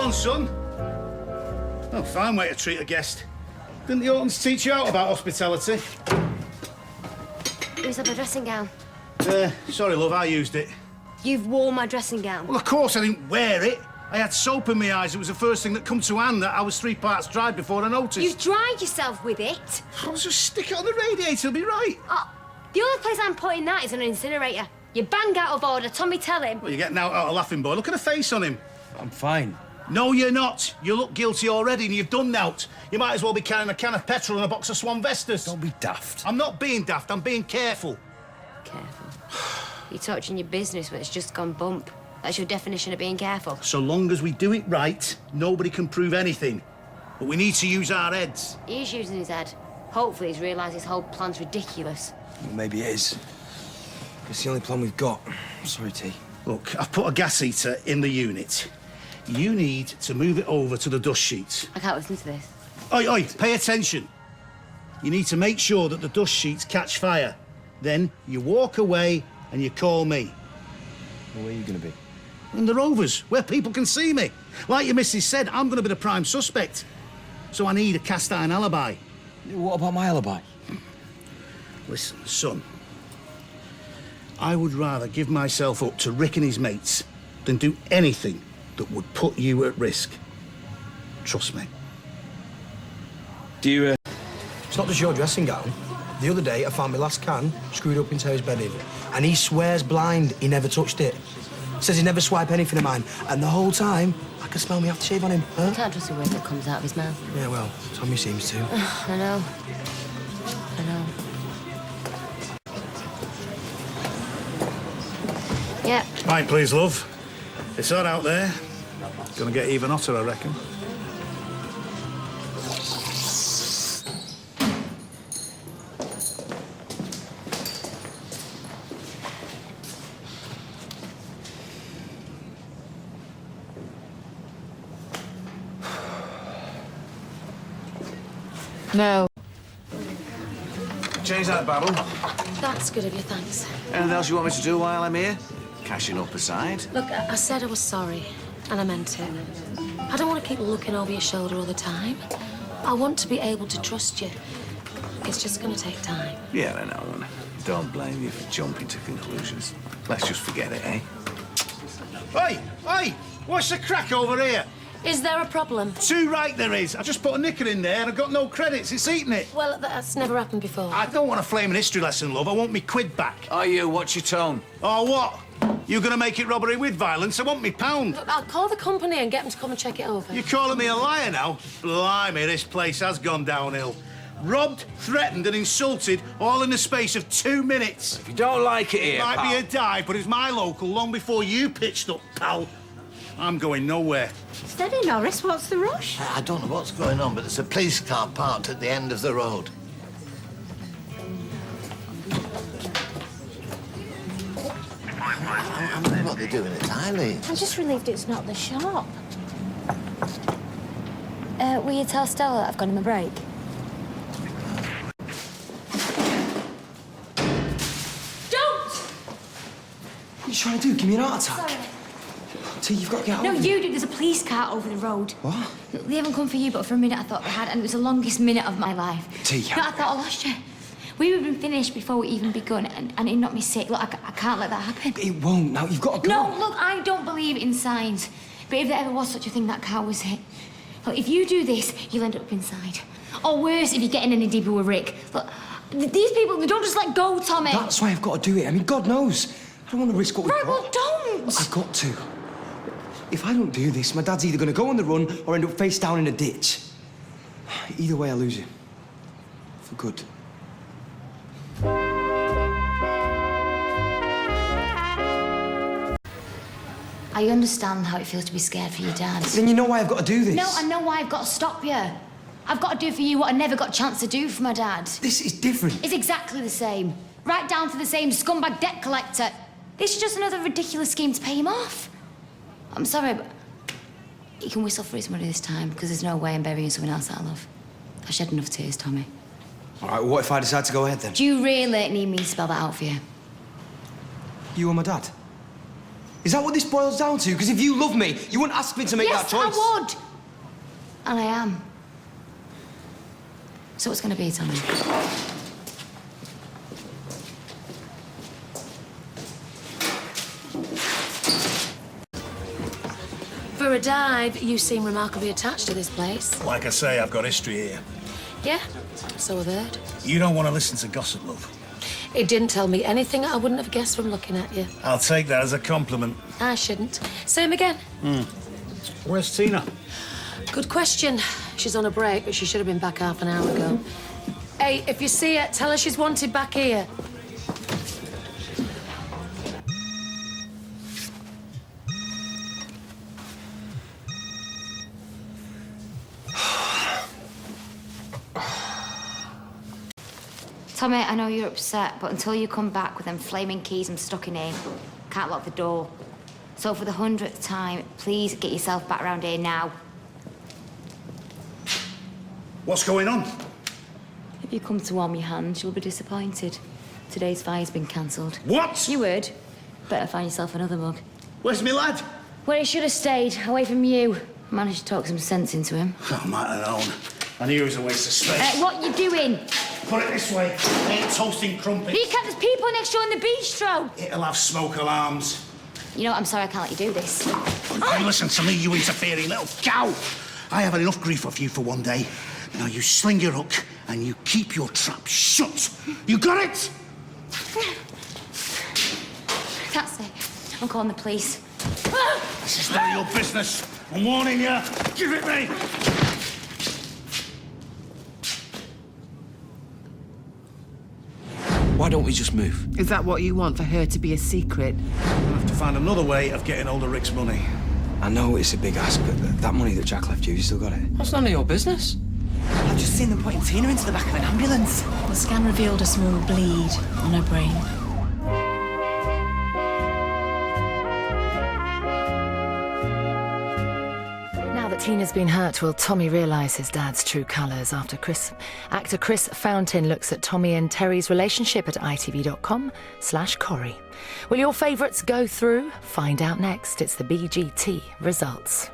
on, son. Oh, fine way to treat a guest. Didn't the Ortons teach you out about hospitality? Who's up a dressing gown? Sorry, love, I used it. You've worn my dressing gown. Well, of course I didn't wear it. I had soap in my eyes. It was the first thing that come to hand that I was 3 parts dried before I noticed. You've dried yourself with it. I'll just stick it on the radiator, it'll be right. Oh, the only place I'm putting that is on an incinerator. You bang out of order, Tommy, tell him. Well, you're getting out a laughing, boy. Look at the face on him. I'm fine. No, you're not. You look guilty already and you've done nought. You might as well be carrying a can of petrol and a box of Swan Vestas. Don't be daft. I'm not being daft, I'm being careful. Careful. You're touching your business when it's just gone bump. That's your definition of being careful. So long as we do it right, nobody can prove anything. But we need to use our heads. He's using his head. Hopefully he's realised his whole plan's ridiculous. Well, maybe it is. It's the only plan we've got. Sorry, T. Look, I've put a gas heater in the unit. You need to move it over to the dust sheets. I can't listen to this. Oi, oi, pay attention. You need to make sure that the dust sheets catch fire. Then you walk away and you call me. Well, where are you going to be? In the Rovers, where people can see me. Like your missus said, I'm going to be the prime suspect. So I need a cast-iron alibi. What about my alibi? Listen, son. I would rather give myself up to Rick and his mates than do anything that would put you at risk. Trust me. Do you, It's not just your dressing gown. The other day, I found my last can screwed up in Terry's bedding, and he swears blind he never touched it. Says he never swiped anything of mine, and the whole time, I can smell me aftershave on him. Huh? You can't trust a word that comes out of his mouth. Yeah, well, Tommy seems to. I know. I know. Yeah. Right, please, love. It's hot out there. Gonna get even hotter, I reckon. No. Change that barrel. That's good of you, thanks. Anything else you want me to do while I'm here? Cashing up aside. Look, I said I was sorry, and I meant it. I don't want to keep looking over your shoulder all the time. I want to be able to trust you. It's just going to take time. Yeah, I know, and don't blame you for jumping to conclusions. Let's just forget it, eh? Hey, hey! What's the crack over here? Is there a problem? Too right there is. I just put a knicker in there and I've got no credits. It's eating it. Well, that's never happened before. I don't want a flaming history lesson, love. I want me quid back. Oh, you, watch your tone. Or what? You gonna make it robbery with violence? I want me pound. Look, I'll call the company and get them to come and check it over. You calling me a liar now? Blimey, this place has gone downhill. Robbed, threatened and insulted all in the space of 2 minutes. If you don't like it here, Might pal. be a dive, but it's my local long before you pitched up, pal. I'm going nowhere. Steady, Norris. What's the rush? I don't know what's going on, but there's a police car parked at the end of the road. I wonder what they're doing at Eileen. I'm just relieved it's not the shop. Will you tell Stella that I've gone on my break? Don't! What are you trying to do? Give me an heart attack? Sorry. T, you've got to get out No, of here. you do. There's a police car over the road. What? They haven't come for you, but for a minute I thought they had, and it was the longest minute of my life. T, No, I thought I lost you. We would have been finished before we even begun, and it knocked me sick. Look, I can't let that happen. It won't. Now, you've got to go. No, look, I don't believe in signs. But if there ever was such a thing, that car was it. Look, if you do this, you'll end up inside. Or worse, if you get in any deeper with Rick. Look, these people, they don't just let go, Tommy. That's why I've got to do it. I mean, God knows. I don't want to risk what we've Right, got. well, don't. I've got to. If I don't do this, my dad's either going to go on the run or end up face down in a ditch. Either way, I lose him. For good. I understand how it feels to be scared for your dad. Then you know why I've got to do this. No, I know why I've got to stop you. I've got to do for you what I never got a chance to do for my dad. This is different. It's exactly the same. Right down to the same scumbag debt collector. This is just another ridiculous scheme to pay him off. I'm sorry, but he can whistle for his money this time, because there's no way I'm burying someone else I love. I shed enough tears, Tommy. All right, what if I decide to go ahead then? Do you really need me to spell that out for you? You or my dad? Is that what this boils down to? Because if you love me, you wouldn't ask me to make that choice. Yes, I would. And I am. So what's going to be, Tommy? For a dive, you seem remarkably attached to this place. Like I say, I've got history here. Yeah, so I've heard. You don't want to listen to gossip, love. It didn't tell me anything I wouldn't have guessed from looking at you. I'll take that as a compliment. I shouldn't. Same again. Where's Tina? Good question. She's on a break, but she should have been back half an hour ago. Hey, if you see her, tell her she's wanted back here. Tommy, I know you're upset, but until you come back with them flaming keys I'm stuck in here, can't lock the door. So for the 100th time, please get yourself back around here now. What's going on? If you come to warm your hands, you'll be disappointed. Today's fire's been cancelled. What? You would. Better find yourself another mug. Where's me lad? Where he should have stayed, away from you. Managed to talk some sense into him. Oh, I might have known. I knew it was a waste of space. What you doing? Put it this way, ain't toasting crumpets. You can't, there's people next door in the bistro. It'll have smoke alarms. You know what, I'm sorry I can't let you do this. You listen to me, you interfering little cow. I have had enough grief of you for one day. Now you sling your hook and you keep your trap shut. You got it? That's it. I'm calling the police. This is none of your business. I'm warning you. Give it me. Why don't we just move? Is that what you want, for her to be a secret? I'll have to find another way of getting hold of Rick's money. I know it's a big ask, but that money that Jack left you still got it. That's none of your business. I've just seen them putting Tina into the back of an ambulance. The scan revealed a small bleed on her brain. Now that Tina's been hurt, will Tommy realise his dad's true colours? After actor Chris Fountain looks at Tommy and Terry's relationship at itv.com/Corrie. Will your favourites go through? Find out next. It's the BGT results.